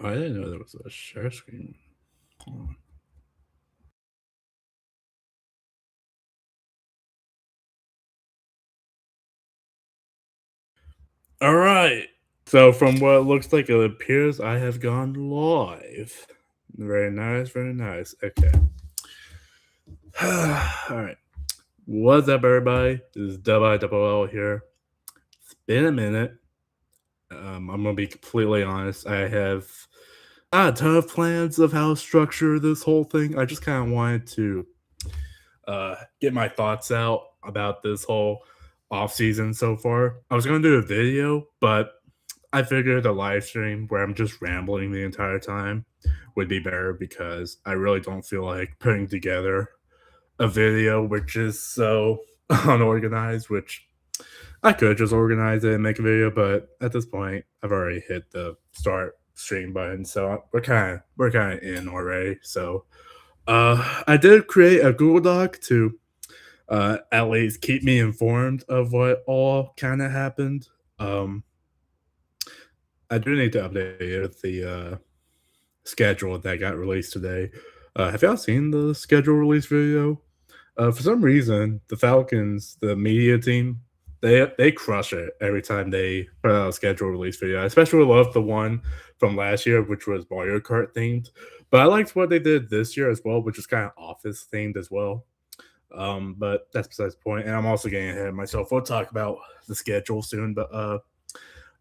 I didn't know there was a share screen. Hold on. All right. So from what it looks like, it appears I have gone live. Very nice, very nice. Okay. All right. What's up, everybody? This is WILL here. It's been a minute. I'm gonna be completely honest. I have not a ton of plans of how to structure this whole thing. I just kind of wanted to get my thoughts out about this whole off season so far. I was gonna do a video, but I figured a live stream where I'm just rambling the entire time would be better because I really don't feel like putting together a video which is so unorganized, which I could just organize it and make a video, but at this point, I've already hit the start stream button, so we're kind of in already. So I did create a Google Doc to at least keep me informed of what all kind of happened. Um, I do need to update the schedule that got released today. Have y'all seen the schedule release video? For some reason, the Falcons, the media team, they crush it every time they put out a schedule release video. I especially love the one from last year, which was Mario Kart themed. But I liked what they did this year as well, which is kind of office themed as well. But that's besides the point. And I'm also getting ahead of myself. We'll talk about the schedule soon. But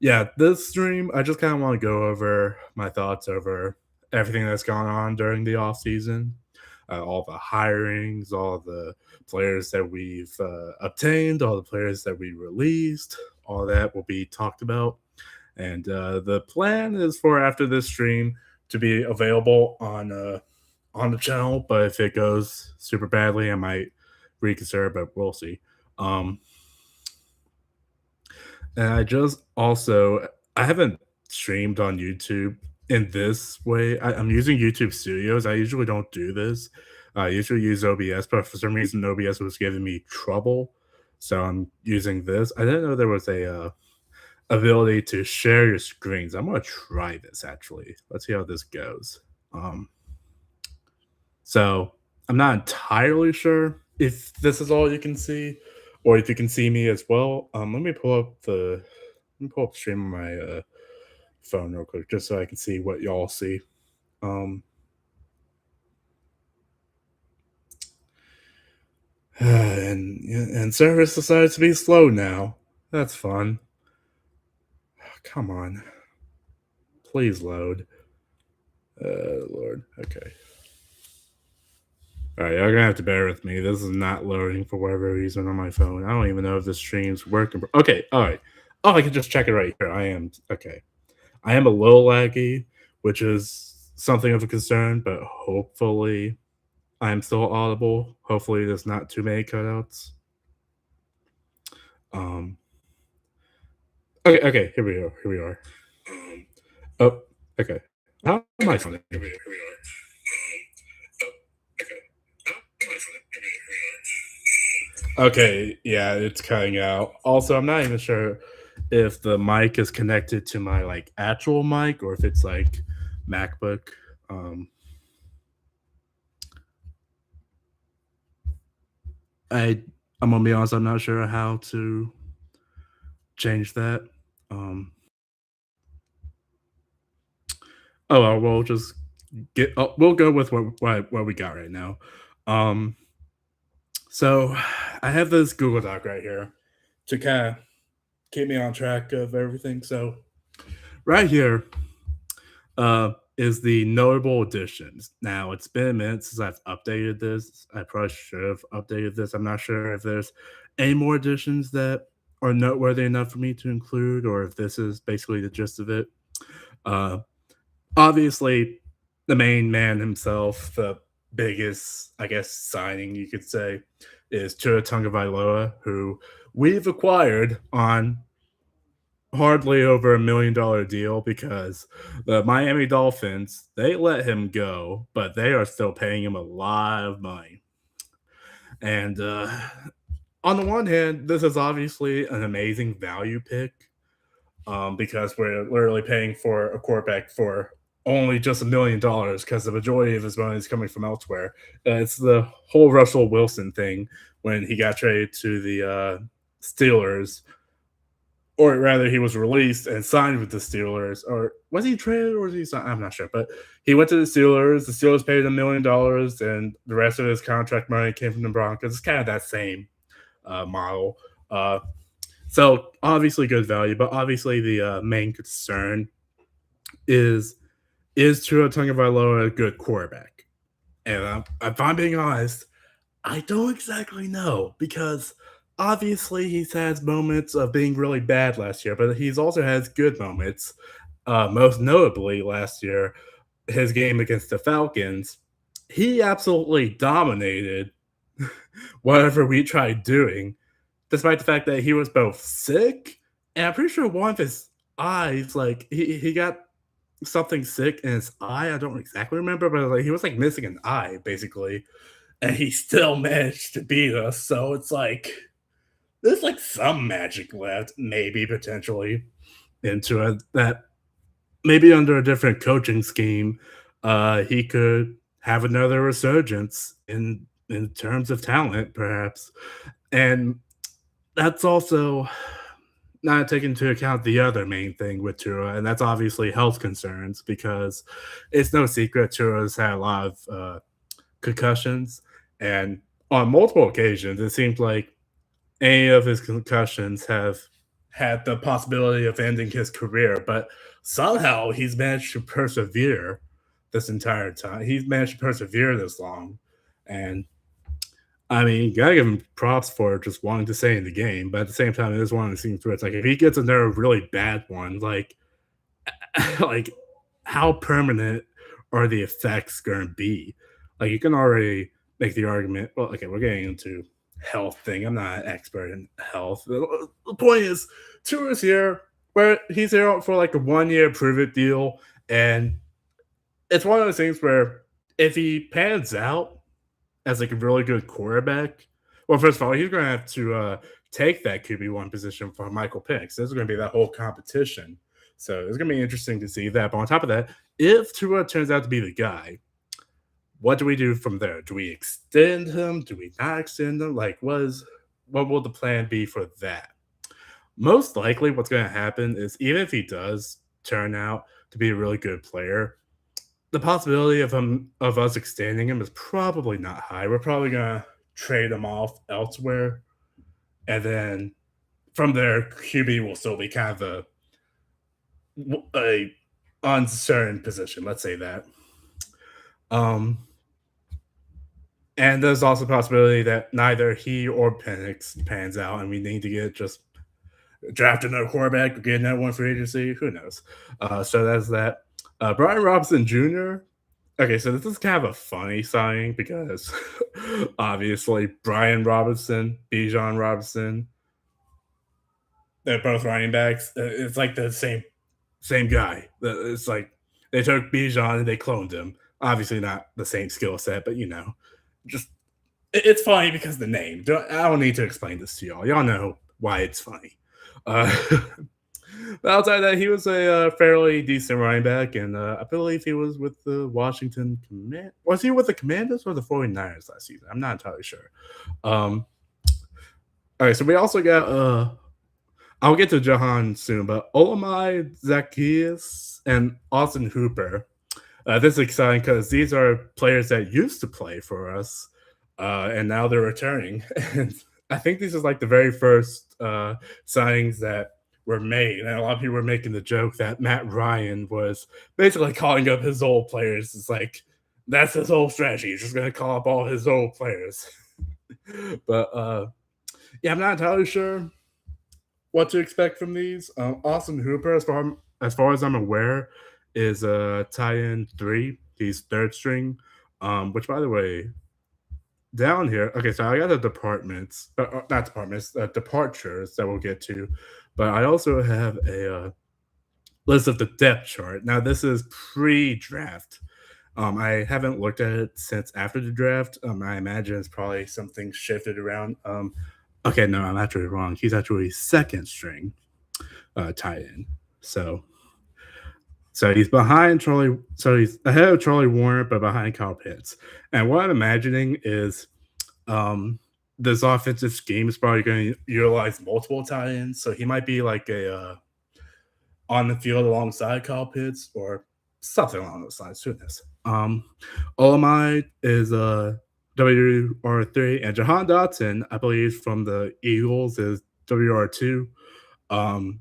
yeah, this stream, I just kind of want to go over my thoughts over everything that's gone on during the off season, all the hirings, all the players that we've obtained, all the players that we released, all that will be talked about. And the plan is for after this stream to be available on the channel. But if it goes super badly, I might reconsider. But we'll see. Um, and I just also I haven't streamed on YouTube in this way. I'm using YouTube Studios. I usually don't do this. I usually use OBS, but for some reason OBS was giving me trouble, so I'm using this. I didn't know there was a ability to share your screens. I'm gonna try this actually. Let's see how this goes. Um, so I'm not entirely sure if this is all you can see, or if you can see me as well. Let me pull up the stream on my phone real quick, just so I can see what y'all see. Um, and service decides to be slow now. That's fun. Come on, please load. Lord. Okay. All right, y'all gonna have to bear with me. This is not loading for whatever reason on my phone. I don't even know if this stream's working. Okay, all right. Oh, I can just check it right here. I am okay. I am a little laggy, which is something of a concern, but hopefully I'm still audible. Hopefully there's not too many cutouts. Um okay, here we are. Here we are. Oh, okay. How am I sounding? Here we are. Okay, yeah, it's cutting out. Also, I'm not even sure if the mic is connected to my like actual mic or if it's like MacBook. Um, I I'm gonna be honest, I'm not sure how to change that. Um, oh well, we'll just we'll go with what we got right now. Um, so I have this Google Doc right here to kind of keep me on track of everything. So right here is the notable additions. Now, it's been a minute since I've updated this. I probably should have updated this. I'm not sure if there's any more additions that are noteworthy enough for me to include, or if this is basically the gist of it. Uh, Obviously, the main man himself, the biggest, I guess, signing you could say, is Tua Tagovailoa, who we've acquired on hardly over $1 million deal because the Miami Dolphins they let him go, but they are still paying him a lot of money. And on the one hand, this is obviously an amazing value pick because we're literally paying for a quarterback for only just $1 million because the majority of his money is coming from elsewhere. It's the whole Russell Wilson thing when he got traded to the Steelers, or rather, he was released and signed with the Steelers. Or was he traded or was he signed? I'm not sure, but he went to the Steelers. The Steelers paid $1 million, and the rest of his contract money came from the Broncos. It's kind of that same model. So obviously good value, but obviously the main concern is Tua Tagovailoa a good quarterback? And if I'm being honest, I don't exactly know because obviously he's had moments of being really bad last year, but he's also has good moments. Most notably last year, his game against the Falcons, he absolutely dominated whatever we tried doing, despite the fact that he was both sick and I'm pretty sure one of his eyes, like he got something sick in his eye. I don't exactly remember, but like he was like missing an eye basically, and he still managed to beat us. So it's like there's like some magic left, maybe potentially into it that maybe under a different coaching scheme, he could have another resurgence in terms of talent, perhaps. And that's also not taking into account the other main thing with Tua, and that's obviously health concerns because it's no secret Tua's had a lot of concussions, and on multiple occasions, it seems like any of his concussions have had the possibility of ending his career, but somehow he's managed to persevere this entire time. He's managed to persevere this long, and I mean, you gotta give him props for just wanting to stay in the game, but at the same time, it is one of the things where it's like if he gets another really bad one, like like how permanent are the effects going to be? Like you can already make the argument. Well, okay, we're getting into health thing. I'm not an expert in health. The point is, Tour is here where he's here for like a 1 year prove it deal, and it's one of those things where if he pans out as like a really good quarterback, well, first of all, he's going to have to take that QB1 position for Michael Penix. There's going to be that whole competition. So it's going to be interesting to see that. But on top of that, if Tua turns out to be the guy, what do we do from there? Do we extend him? Do we not extend him? Like, what will the plan be for that? Most likely, what's going to happen is even if he does turn out to be a really good player, the possibility of us extending him is probably not high. We're probably gonna trade him off elsewhere, and then from there, QB will still be kind of a uncertain position. Let's say that. Um, and there's also a possibility that neither he or Penix pans out, and we need to get just draft another quarterback or get another one for agency. Who knows? So that's that. Brian Robinson Jr. Okay, so this is kind of a funny signing because obviously Brian Robinson, Bijan Robinson, they're both running backs. It's like the same guy. It's like they took Bijan and they cloned him. Obviously not the same skill set, but just it's funny because the name. I don't need to explain this to y'all. Y'all know why it's funny. Uh, but outside that, he was a fairly decent running back, and I believe he was with the Washington Command. Was he with the Commanders or the 49ers last season? I'm not entirely sure. All right, so we also got I'll get to Jahan soon, but Olamide Zacchaeus and Austin Hooper. This is exciting because these are players that used to play for us, and now they're returning. And I think this is like the very first signings that were made. And a lot of people were making the joke that Matt Ryan was basically calling up his old players. It's like, that's his whole strategy. He's just going to call up all his old players. But yeah, I'm not entirely sure what to expect from these. Austin Hooper, as far as I'm aware, is tight end 3. He's third string. Which, by the way, down here, okay, so I got the departments, not departments, departures that we'll get to, but I also have a list of the depth chart. Now, this is pre-draft. I haven't looked at it since after the draft. I imagine it's probably something shifted around. Okay, no, I'm actually wrong. He's actually second string tight end. So So he's behind Charlie. So he's ahead of Charlie Warner, but behind Kyle Pitts. And what I'm imagining is um, this offensive scheme is probably going to utilize multiple tie-ins. So he might be like a on the field alongside Kyle Pitts or something along those lines. Who knows? Olamide is WR3, and Jahan Dotson, I believe, from the Eagles is WR2. Um,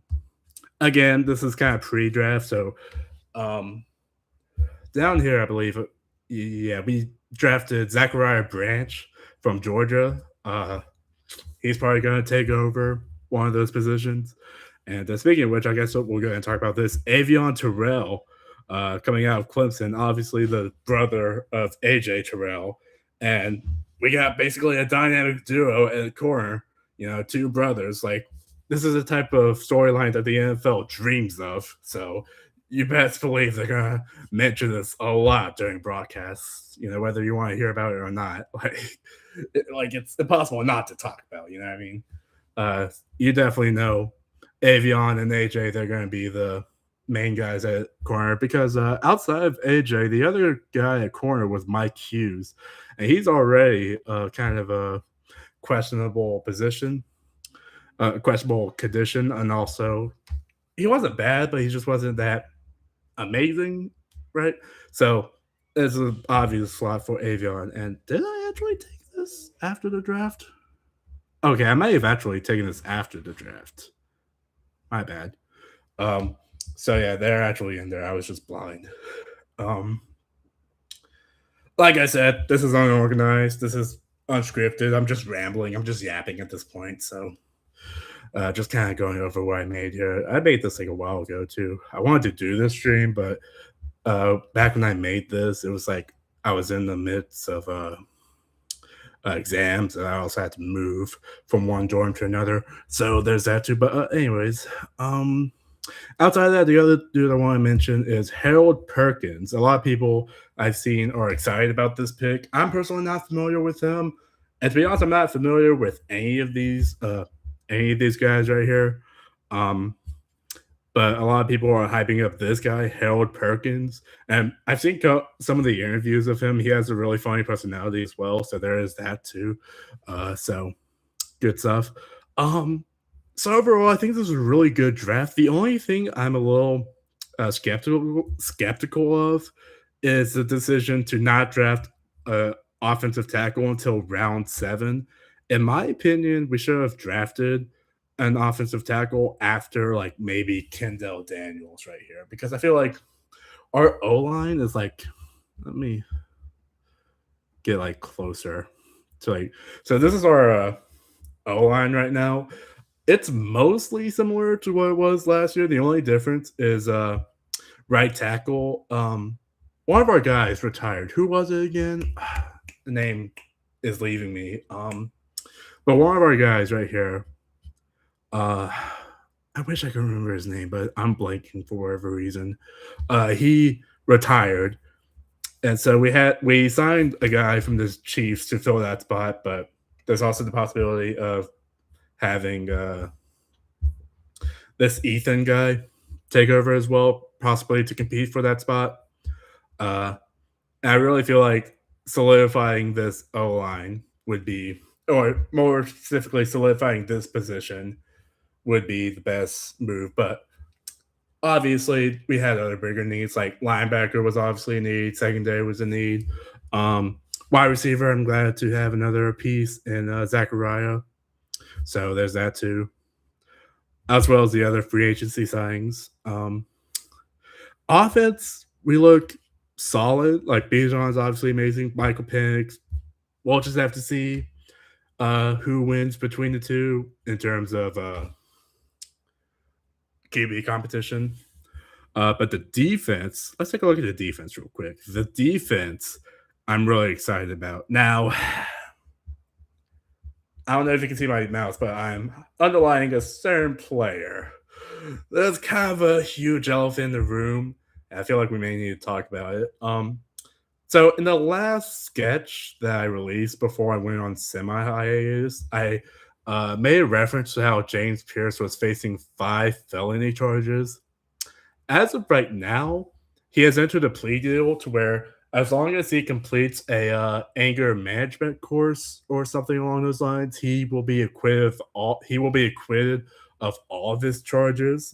Again, this is kind of pre-draft, so um, down here, I believe, yeah, we drafted Zachariah Branch from Georgia. He's probably going to take over one of those positions. And speaking of which, I guess we'll go and talk about this. Avion Terrell, coming out of Clemson, obviously the brother of AJ Terrell. And we got basically a dynamic duo at the corner, two brothers. Like, this is a type of storyline that the NFL dreams of. So you best believe they're going to mention this a lot during broadcasts, whether you want to hear about it or not. Like it's impossible not to talk about, you know what I mean? You definitely know Avion and AJ, they're going to be the main guys at corner because outside of AJ, the other guy at corner was Mike Hughes, and he's already kind of a questionable position, questionable condition, and also he wasn't bad, but he just wasn't that amazing, right? So it's an obvious slot for Avion. And did I actually take this after the draft? Okay, I may have actually taken this after the draft. My bad. Um, so yeah, they're actually in there. I was just blind. Um, like I said, this is unorganized. This is unscripted. I'm just rambling. I'm just yapping at this point. So just kind of going over what I made here. I made this like a while ago too. I wanted to do this stream, but back when I made this, it was like I was in the midst of exams, and I also had to move from one dorm to another. So there's that too. But anyways, outside of that, the other dude I want to mention is Harold Perkins. A lot of people I've seen are excited about this pick. I'm personally not familiar with him, and to be honest, I'm not familiar with any of these guys right here. Um, but a lot of people are hyping up this guy, Harold Perkins. And I've seen some of the interviews of him. He has a really funny personality as well. So there is that too. So good stuff. So overall, I think this is a really good draft. The only thing I'm a little skeptical of is the decision to not draft offensive tackle until round 7. In my opinion, we should have drafted an offensive tackle after like maybe Kendall Daniels right here because I feel like our O line is like, let me get like closer to like, so this is our O line right now. It's mostly similar to what it was last year. The only difference is right tackle. One of our guys retired. Who was it again? The name is leaving me. But one of our guys right here, I wish I could remember his name, but I'm blanking for whatever reason. He retired, and so we signed a guy from the Chiefs to fill that spot. But there's also the possibility of having this Ethan guy take over as well, possibly to compete for that spot. I really feel like solidifying this O line would be, or more specifically, solidifying this position would be the best move. But obviously, we had other bigger needs, like linebacker was obviously a need, secondary was a need. Wide receiver, I'm glad to have another piece in Zachariah. So there's that too, as well as the other free agency signings. Offense, we look solid. Like Bijan is obviously amazing. Michael Penix. We'll just have to see who wins between the two in terms of QB competition. But the defense, let's take a look at the defense real quick. The defense, I'm really excited about. Now, I don't know if you can see my mouse, but I'm underlining a certain player. That's kind of a huge elephant in the room. And I feel like we may need to talk about it. So in the last sketch that I released before I went on semi-hiatus, I made a reference to how James Pierce was facing 5 felony charges. as of right now, he has entered a plea deal to where as long as he completes a anger management course or something along those lines, he will be acquitted of all of his charges.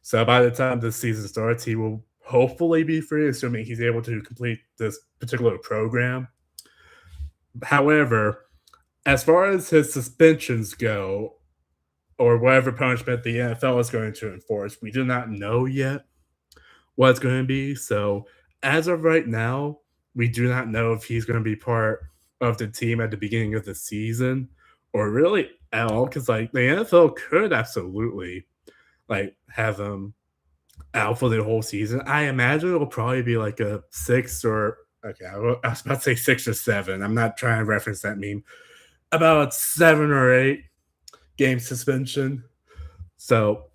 So by the time this season starts, he will hopefully be free, assuming he's able to complete this particular program. However, as far as his suspensions go, or whatever punishment the NFL is going to enforce, we do not know yet what it's going to be. So as of right now, we do not know if he's going to be part of the team at the beginning of the season or really at all. Because like the NFL could absolutely like have him out for the whole season. I imagine it'll probably be like a six or okay, I was about to say 6 or 7. I'm not trying to reference that meme. About 7 or 8 game suspension. So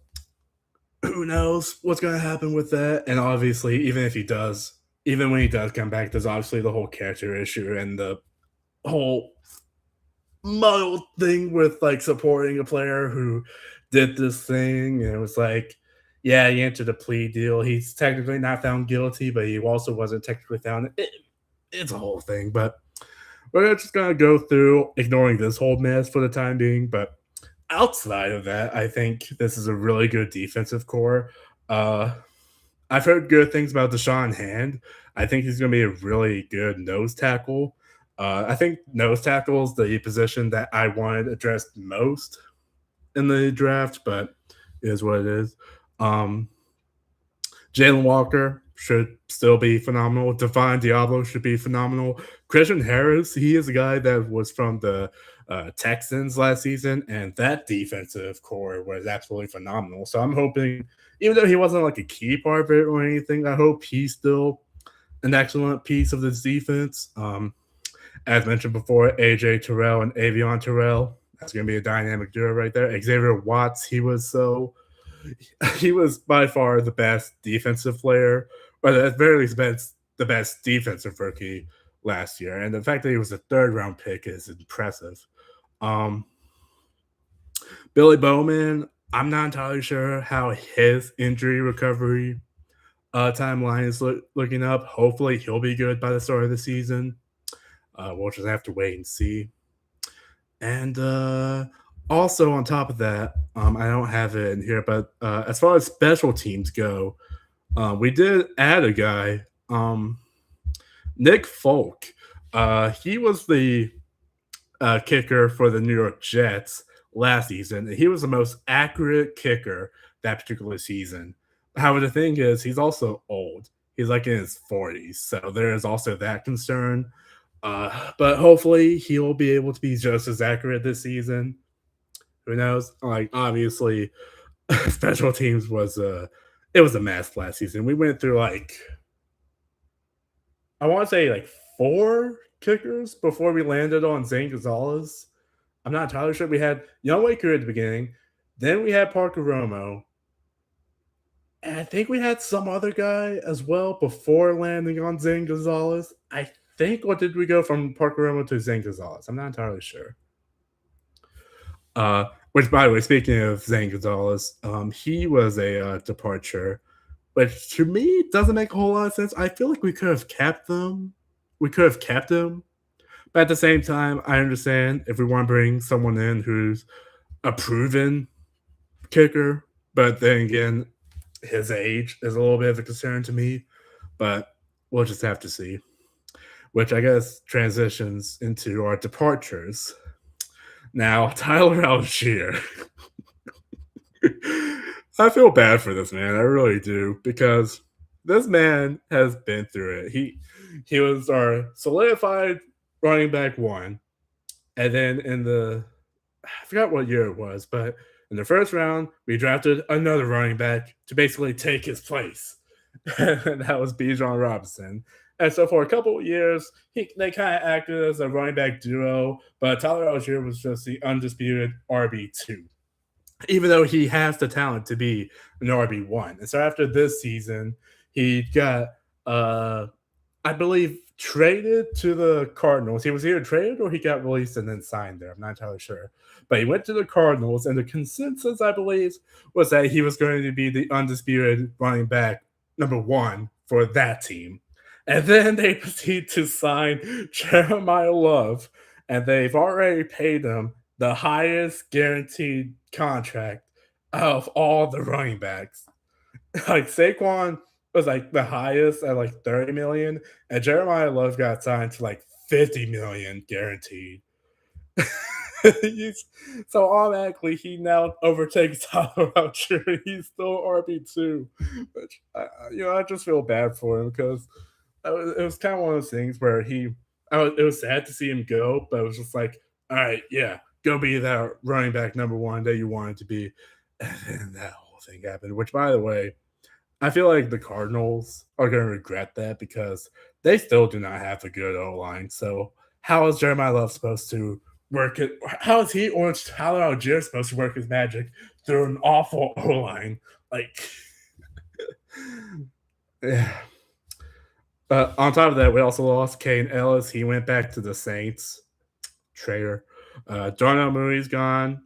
who knows what's going to happen with that? And obviously, even when he does come back, there's obviously the whole character issue and the whole muddled thing with like supporting a player who did this thing. And it was like, yeah, he entered a plea deal. He's technically not found guilty, but he also wasn't technically found. It's a whole thing, but we're just gonna go through ignoring this whole mess for the time being. But outside of that, I think this is a really good defensive core. Uh, I've heard good things about Deshaun Hand. I think he's going to be a really good nose tackle. I think nose tackle is the position that I wanted addressed most in the draft, but it is what it is. Um, Jalen Walker should still be phenomenal. Devon Diablo should be phenomenal. Christian Harris, he is a guy that was from the Texans last season, and that defensive core was absolutely phenomenal. So I'm hoping, even though he wasn't like a key part of it or anything, I hope he's still an excellent piece of this defense. As mentioned before, AJ Terrell and Avion Terrell. That's going to be a dynamic duo right there. Xavier Watts, he was by far the best defensive player, or at the very least, the best defensive rookie last year. And the fact that he was a third round pick is impressive. Um, Billy Bowman, I'm not entirely sure how his injury recovery timeline is looking up. Hopefully, he'll be good by the start of the season. We'll just have to wait and see. And also on top of that, I don't have it in here, but as far as special teams go, we did add a guy, Nick Folk. He was the kicker for the New York Jets last season. He was the most accurate kicker that particular season. However, the thing is, he's also old. He's like in his 40s, so there is also that concern. But hopefully, he'll be able to be just as accurate this season. Who knows? Like obviously, special teams was it was a mess last season. We went through like I want to say like 4 kickers before we landed on Zane Gonzalez. I'm not entirely sure. We had Young Waker at the beginning, then we had Parker Romo, and I think we had some other guy as well before landing on Zane Gonzalez. I think, or did we go from Parker Romo to Zane Gonzalez? I'm not entirely sure. Which, by the way, speaking of Zane Gonzalez, he was a departure, which to me doesn't make a whole lot of sense. I feel like we could have kept them. We could have kept him, but at the same time, I understand if we want to bring someone in who's a proven kicker, but then again, his age is a little bit of a concern to me. But we'll just have to see. Which I guess transitions into our departures. Now, Tyler Algier. I feel bad for this man. I really do because this man has been through it. He was our solidified running back one, and then I forgot what year it was, but in the first round we drafted another running back to basically take his place, and that was Bijan Robinson. And so for a couple of years, they kind of acted as a running back duo, but Tyler Algier was just the undisputed RB2, even though he has the talent to be an RB1. And so after this season, he got, I believe, traded to the Cardinals. He was either traded or he got released and then signed there. I'm not entirely sure. But he went to the Cardinals, and the consensus, I believe, was that he was going to be the undisputed running back number one for that team. And then they proceed to sign Jeremiah Love, and they've already paid him the highest guaranteed contract of all the running backs. Like Saquon was like the highest at like 30 million, and Jeremiah Love got signed to like 50 million guaranteed. So automatically he now overtakes Tyler Algier. He's still RB2, which I just feel bad for him because it was kind of one of those things where it was sad to see him go, but it was just like, all right, yeah, go be that running back number one that you wanted to be, and then that whole thing happened. Which, by the way, I feel like the Cardinals are going to regret that because they still do not have a good O line. So how is Jeremiah Love supposed to work it? How is he or Tyler Algier supposed to work his magic through an awful O line? Like, yeah. On top of that, we also lost Kane Ellis. He went back to the Saints. Traitor. Darnell Mooney's gone.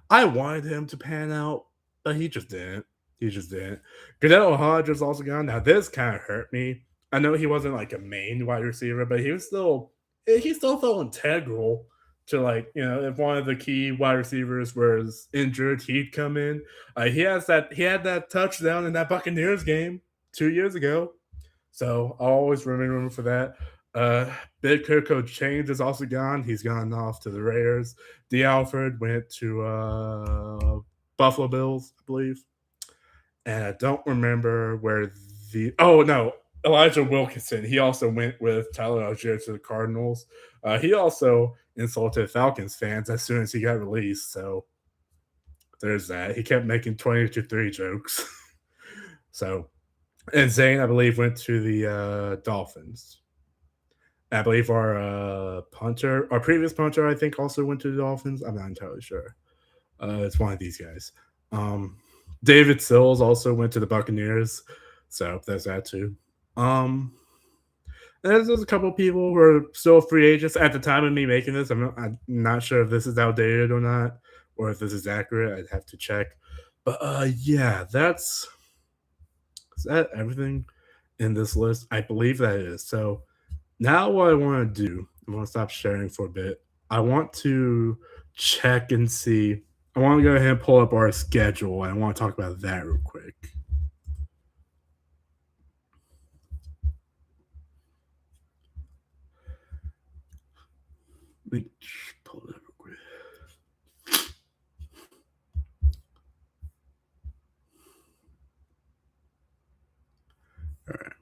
I wanted him to pan out, but he just didn't. He just didn't. Goodell Hodge is also gone. Now this kind of hurt me. I know he wasn't like a main wide receiver, but he still felt integral to, like, if one of the key wide receivers was injured, he'd come in. He had that touchdown in that Buccaneers game 2 years ago. So I'll always remember him for that. Big Coach Change is also gone. He's gone off to the Raiders. D. Alfred went to Buffalo Bills, I believe. And I don't remember where oh no, Elijah Wilkinson. He also went with Tyler Algier to the Cardinals. He also insulted Falcons fans as soon as he got released. So there's that. He kept making 20-3 jokes. So, and Zane, I believe, went to the Dolphins. I believe our previous punter, I think, also went to the Dolphins. I'm not entirely sure. It's one of these guys. David Sills also went to the Buccaneers, so there's that too. There's a couple of people who are still free agents at the time of me making this. I'm not sure if this is outdated or not, or if this is accurate. I'd have to check. But yeah, is that everything in this list? I believe that is. So now what I want to do, I'm going to stop sharing for a bit. I want to check and see. I want to go ahead and pull up our schedule, and I want to talk about that real quick. Let me pull it up real quick. All right.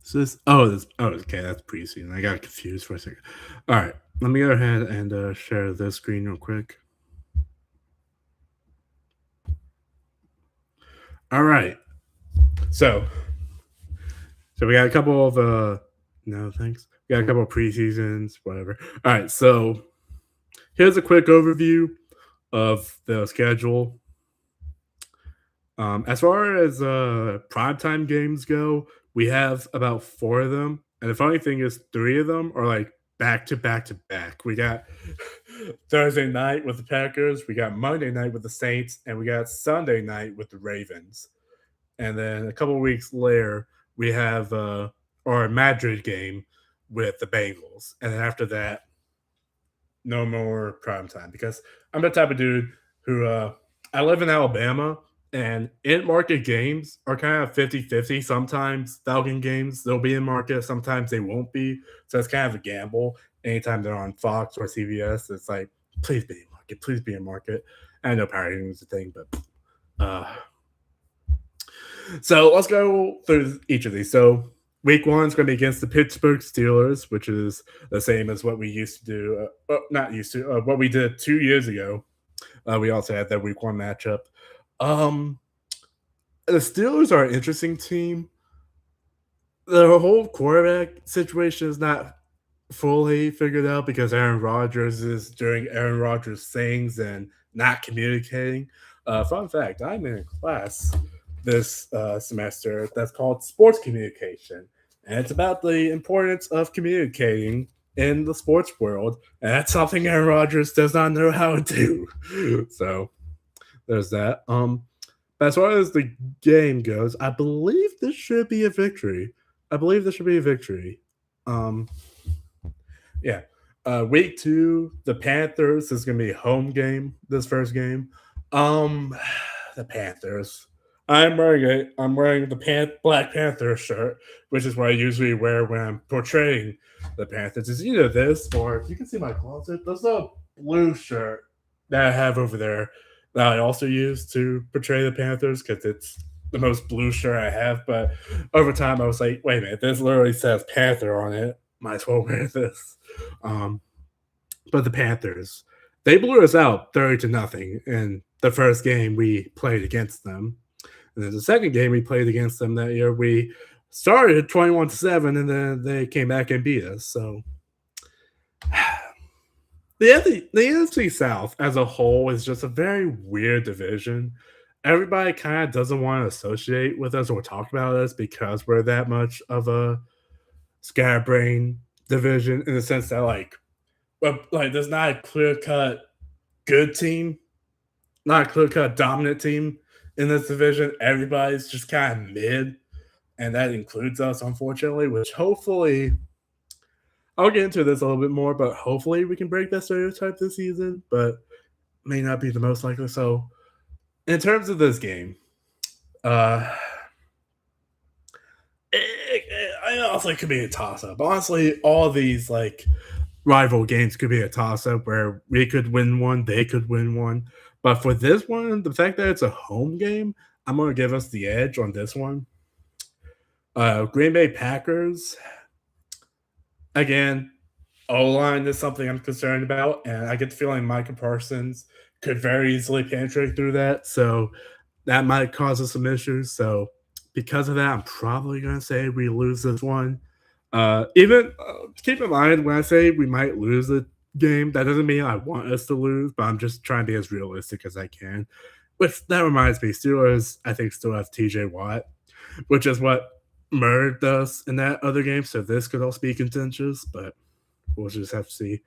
So okay, that's preseason. I got confused for a second. All right, let me go ahead and share this screen real quick. All right, so we got a couple of no thanks. We got a couple of preseasons, whatever. All right, so here's a quick overview of the schedule. As far as primetime games go, we have about 4 of them. And the funny thing is 3 of them are like back to back to back. We got Thursday night with the Packers, we got Monday night with the Saints, and we got Sunday night with the Ravens. And then a couple weeks later, we have our Madrid game with the Bengals. And then after that, no more primetime because I'm the type of dude who I live in Alabama, and in-market games are kind of 50-50. Sometimes Falcon games, they'll be in market. Sometimes they won't be. So it's kind of a gamble. Anytime they're on Fox or CBS, it's like, please be in market. Please be in market. I know power is a thing, but so let's go through each of these. So week 1 is going to be against the Pittsburgh Steelers, which is the same as what we used to do. Not used to, what we did 2 years ago. We also had that week 1 matchup. The Steelers are an interesting team. The whole quarterback situation is not fully figured out because Aaron Rodgers is doing Aaron Rodgers things and not communicating. Fun fact, I'm in a class this semester that's called sports communication, and it's about the importance of communicating in the sports world, and that's something Aaron Rodgers does not know how to do. So there's that. But as far as the game goes, I believe this should be a victory. I believe this should be a victory. Um, yeah. Week two, the Panthers is gonna be a home game. This first game, um, the Panthers. I'm wearing the Black Panther shirt, which is what I usually wear when I'm portraying the Panthers. It's either this or you can see my closet. There's a blue shirt that I have over there that I also use to portray the Panthers because it's the most blue shirt I have. But over time, I was like, wait a minute, this literally says Panther on it. Might as well wear this. Um, but the Panthers, they blew us out 30-0 in the first game we played against them. And then the second game we played against them that year, we started 21-7, and then they came back and beat us. So the NFC South as a whole is just a very weird division. Everybody kind of doesn't want to associate with us or talk about us because we're that much of a scatterbrain division in the sense that like there's not a clear cut good team, not a clear cut dominant team in this division. Everybody's just kind of mid, and that includes us, unfortunately. Which hopefully, I'll get into this a little bit more, but hopefully we can break that stereotype this season. But may not be the most likely. So, in terms of this game, uh, I also could be a toss up. Honestly, all these like rival games could be a toss up where we could win one, they could win one. But for this one, the fact that it's a home game, I'm going to give us the edge on this one. Green Bay Packers, again, O line is something I'm concerned about, and I get the feeling Micah Parsons could very easily penetrate through that. So that might cause us some issues. So because of that, I'm probably going to say we lose this one. Even keep in mind when I say we might lose the game, that doesn't mean I want us to lose, but I'm just trying to be as realistic as I can. Which that reminds me, Steelers I think still have TJ Watt, which is what murdered us in that other game. So this could also be contentious, but we'll just have to see.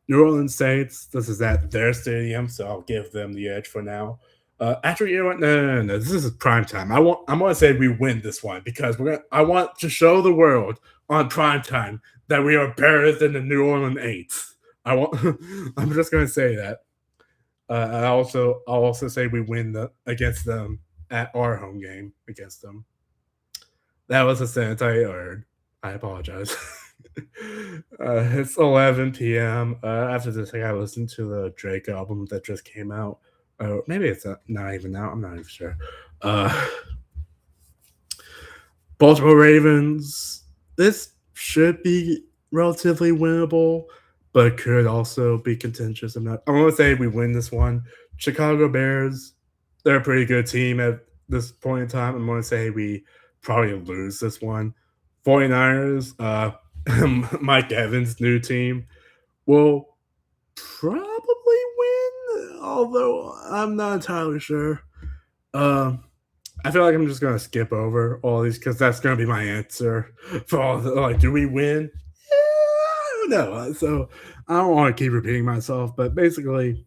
New Orleans Saints, this is at their stadium, so I'll give them the edge for now. Actually, you know what? No. This is prime time. I'm going to say we win this one because I want to show the world on prime time that we are better than the New Orleans Saints. I'm just going to say that. I'll also say we win against them at our home game against them. That was a sentence I heard. I apologize. It's 11 p.m. After this, I gotta listen to the Drake album that just came out. Maybe it's not even out. I'm not even sure. Baltimore Ravens. This should be relatively winnable, but could also be contentious. I'm going to say we win this one. Chicago Bears. They're a pretty good team at this point in time. I'm going to say we probably lose this one. 49ers. Mike Evans' new team will probably win, although I'm not entirely sure. I feel like I'm just gonna skip over all these because that's gonna be my answer for all the like. Do we win? I don't know. So I don't want to keep repeating myself, but basically,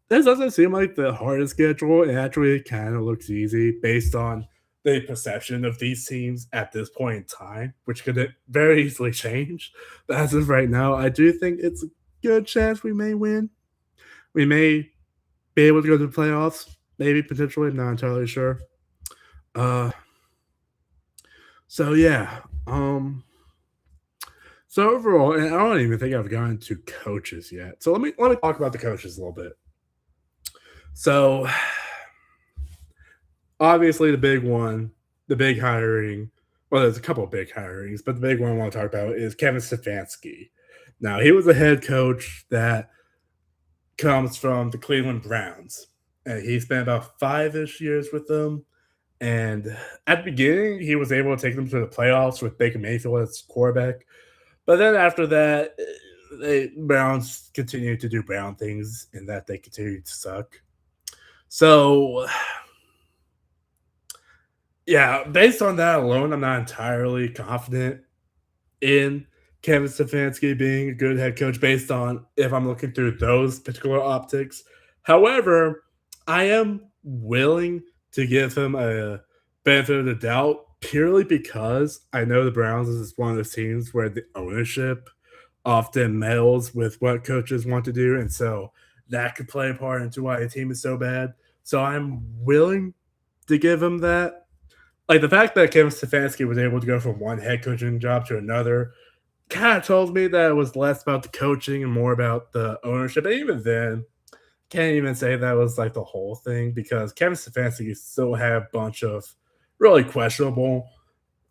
this doesn't seem like the hardest schedule. It actually kind of looks easy based on the perception of these teams at this point in time, which could very easily change. But as of right now, I do think it's a good chance we may win. We may be able to go to the playoffs, maybe potentially. I'm not entirely sure. Uh, so yeah. So overall, and I don't even think I've gotten to coaches yet. So let me talk about the coaches a little bit. So obviously the big one, the big hiring. Well, there's a couple of big hirings, but the big one I want to talk about is Kevin Stefanski. Now, he was a head coach that comes from the Cleveland Browns, and he spent about 5-ish years with them. And at the beginning, he was able to take them to the playoffs with Baker Mayfield as quarterback. But then after that, the Browns continued to do Brown things in that they continued to suck. So Yeah, based on that alone, I'm not entirely confident in Kevin Stefanski being a good head coach based on if I'm looking through those particular optics. However, I am willing to give him a benefit of the doubt purely because I know the Browns is one of those teams where the ownership often meddles with what coaches want to do. And so that could play a part into why the team is so bad. So I'm willing to give him that. Like the fact that Kevin Stefanski was able to go from one head coaching job to another kind of told me that it was less about the coaching and more about the ownership. And even then, can't even say that was like the whole thing because Kevin Stefanski still had a bunch of really questionable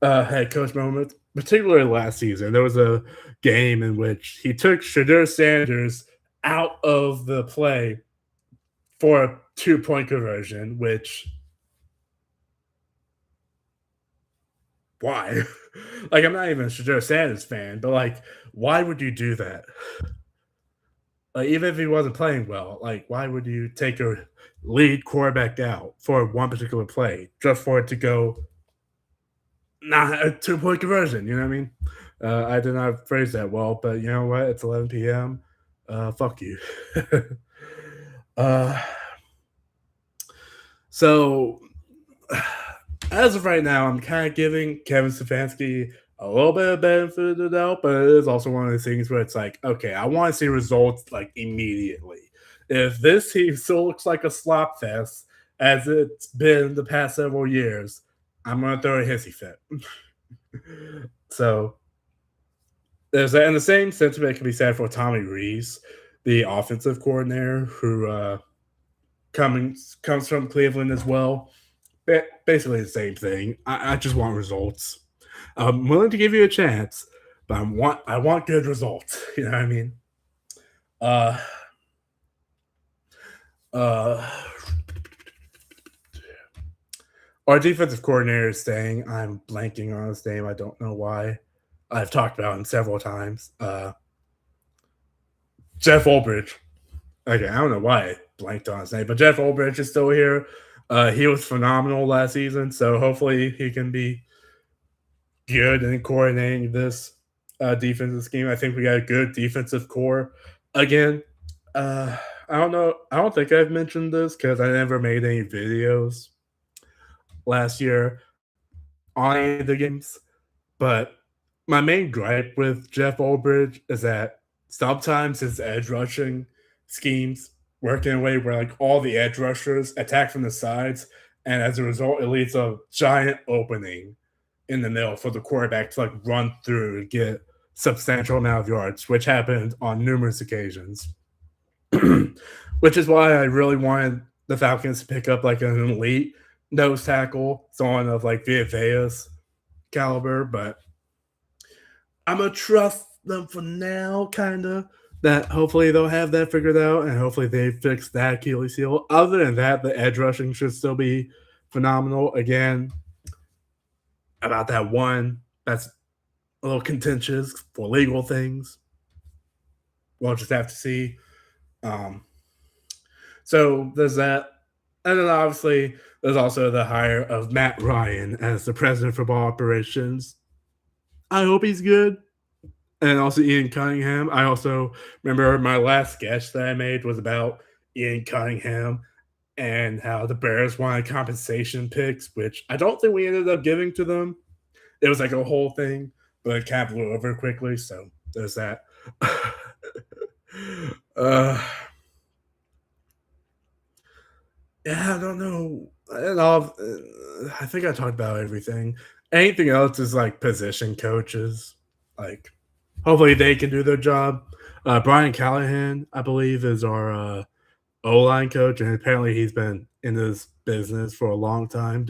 head coach moments, particularly last season. There was a game in which he took Shadur Sanders out of the play for a 2-point conversion, which why? Like, I'm not even a Shadur Sanders fan, but like, why would you do that? Like, even if he wasn't playing well, like, why would you take a lead quarterback out for one particular play just for it to go not a 2-point conversion? You know what I mean? I did not phrase that well, but you know what? It's 11 p.m. Fuck you. uh, so as of right now, I'm kind of giving Kevin Stefanski a little bit of benefit of the doubt, but it is also one of those things where it's like, okay, I want to see results like immediately. If this team still looks like a slop fest as it's been the past several years, I'm gonna throw a hissy fit. So there's that, and the same sentiment can be said for Tommy Rees, the offensive coordinator who comes from Cleveland as well. Basically the same thing. I just want results. I'm willing to give you a chance, but I want good results. You know what I mean? Uh, uh, our defensive coordinator is saying I'm blanking on his name. I don't know why. I've talked about him several times. Jeff Ulbrich. Okay, I don't know why I blanked on his name, but Jeff Ulbrich is still here. He was phenomenal last season, so hopefully he can be good in coordinating this defensive scheme. I think we got a good defensive core. Again, uh, I don't know. I don't think I've mentioned this because I never made any videos last year on any of the games. But my main gripe with Jeff Ulbrich is that sometimes his edge rushing schemes work in a way where like all the edge rushers attack from the sides, and as a result, it leads to a giant opening in the middle for the quarterback to like run through and get substantial amount of yards, which happened on numerous occasions. Which is why I really wanted the Falcons to pick up like an elite nose tackle, someone of like Vita's caliber, but I'm gonna trust them for now, kind of. That hopefully they'll have that figured out, and hopefully they fix that Achilles heel. Other than that, the edge rushing should still be phenomenal. Again, about that one, that's a little contentious for legal things. We'll just have to see. Um, so there's that. And then obviously, there's also the hire of Matt Ryan as the president of football operations. I hope he's good. And also Ian Cunningham. I also remember my last sketch that I made was about Ian Cunningham and how the Bears wanted compensation picks, which I don't think we ended up giving to them. It was like a whole thing, but it kind of blew over quickly. So there's that. uh, yeah, I don't know. And all, I think I talked about everything. Anything else is like position coaches. Like, hopefully they can do their job. Brian Callahan, I believe, is our O line coach, and apparently he's been in this business for a long time.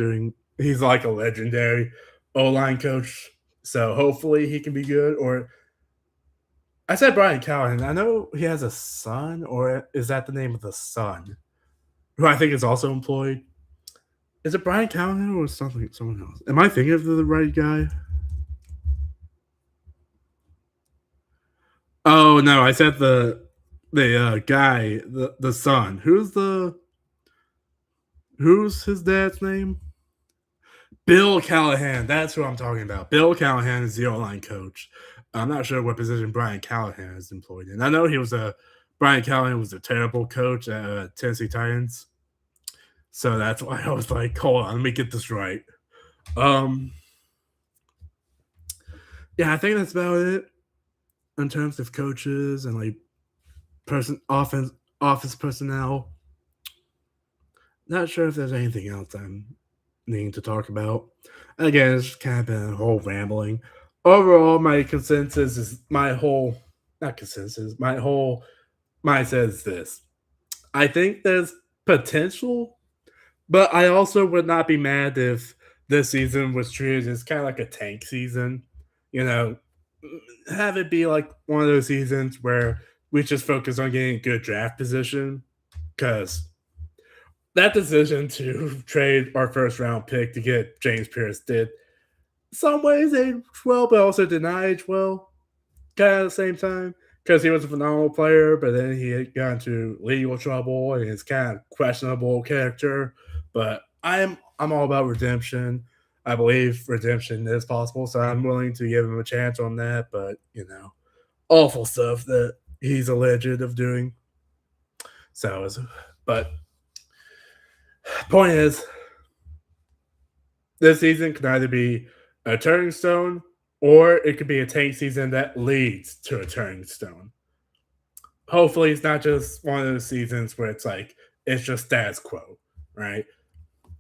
He's like a legendary O line coach, so hopefully he can be good. Or I said Brian Callahan. I know he has a son, or is that the name of the son? Who I think is also employed. Is it Brian Callahan or something? Someone else? Am I thinking of the right guy? Oh no, I said the guy, the son. Who's his dad's name? Bill Callahan, that's who I'm talking about. Bill Callahan is the O-line coach. I'm not sure what position Brian Callahan is employed in. I know Brian Callahan was a terrible coach at Tennessee Titans. So that's why I was like, hold on, let me get this right. Um, yeah, I think that's about it in terms of coaches and like office personnel. Not sure if there's anything else I'm needing to talk about. Again, it's kind of been a whole rambling. Overall, my consensus is my whole not consensus, my whole mindset is this. I think there's potential, but I also would not be mad if this season was treated as kind of like a tank season. You know, have it be like one of those seasons where we just focus on getting good draft position because that decision to trade our first round pick to get James Pierce did some ways age well, but also did not age well. Kind of at the same time because he was a phenomenal player, but then he had got into legal trouble and he's kind of questionable character. But I'm all about redemption. I believe redemption is possible, so I'm willing to give him a chance on that. But awful stuff that he's alleged of doing. So, but point is, this season can either be a turning stone or it could be a tank season that leads to a turning stone. Hopefully, it's not just one of those seasons where it's like it's just status quo, right?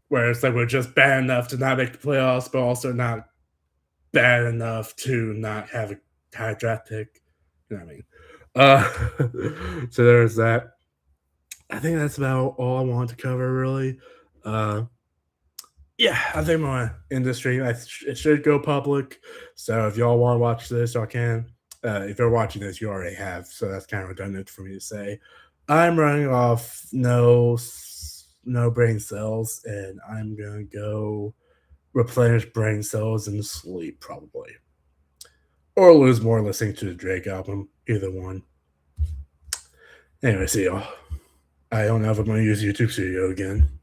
Where it's like we're just bad enough to not make the playoffs, but also not bad enough to not have a high draft pick. You know what I mean? So there's that. I think that's about all I wanted to cover, really. Uh, yeah, I think my industry it should go public. So if y'all want to watch this, y'all can. If you're watching this, you already have. So that's kind of redundant for me to say. I'm running off no brain cells, and I'm gonna go replenish brain cells and sleep probably, or lose more listening to the Drake album. Either one. Anyway, see y'all. I don't know if I'm gonna use YouTube Studio again.